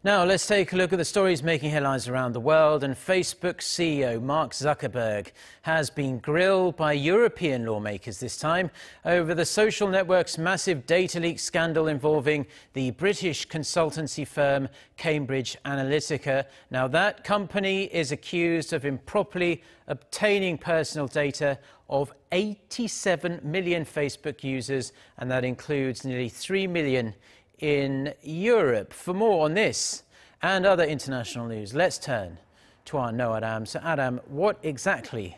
Now, let's take a look at the stories making headlines around the world. And Facebook CEO Mark Zuckerberg has been grilled by European lawmakers this time over the social network's massive data leak scandal involving the British consultancy firm Cambridge Analytica. Now, that company is accused of improperly obtaining personal data of 87 million Facebook users, and that includes nearly 3 million in Europe. For more on this and other international news, let's turn to our Ro Aram. So, Adam, what exactly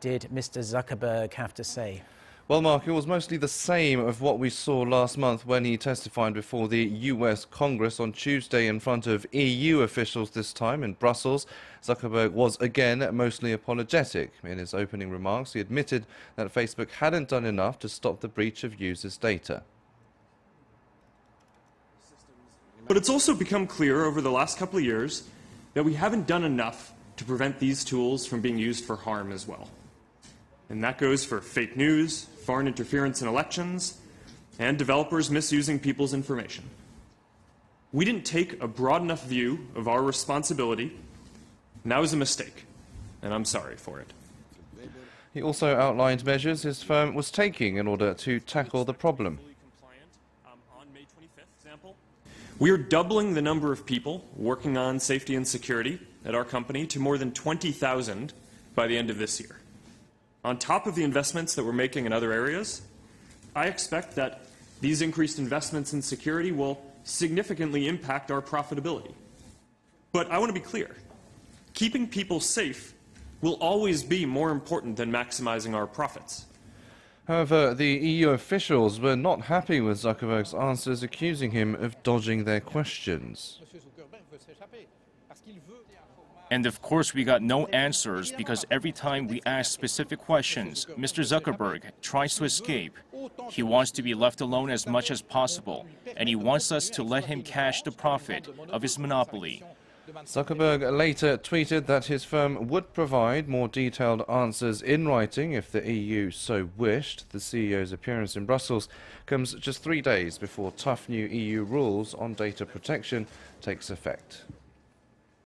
did Mr. Zuckerberg have to say? Well, Mark, it was mostly the same of what we saw last month when he testified before the US Congress on Tuesday in front of EU officials, this time in Brussels. Zuckerberg was again mostly apologetic. In his opening remarks, he admitted that Facebook hadn't done enough to stop the breach of users' data. But it's also become clear over the last couple of years that we haven't done enough to prevent these tools from being used for harm as well. And that goes for fake news, foreign interference in elections, and developers misusing people's information. We didn't take a broad enough view of our responsibility, and that was a mistake, and I'm sorry for it. He also outlined measures his firm was taking in order to tackle the problem. We are doubling the number of people working on safety and security at our company to more than 20,000 by the end of this year. On top of the investments that we're making in other areas, I expect that these increased investments in security will significantly impact our profitability. But I want to be clear. Keeping people safe will always be more important than maximizing our profits. However, the EU officials were not happy with Zuckerberg's answers, accusing him of dodging their questions. And of course, we got no answers because every time we ask specific questions, Mr. Zuckerberg tries to escape. He wants to be left alone as much as possible, and he wants us to let him cash the profit of his monopoly. Zuckerberg later tweeted that his firm would provide more detailed answers in writing if the EU so wished. The CEO's appearance in Brussels comes just 3 days before tough new EU rules on data protection takes effect.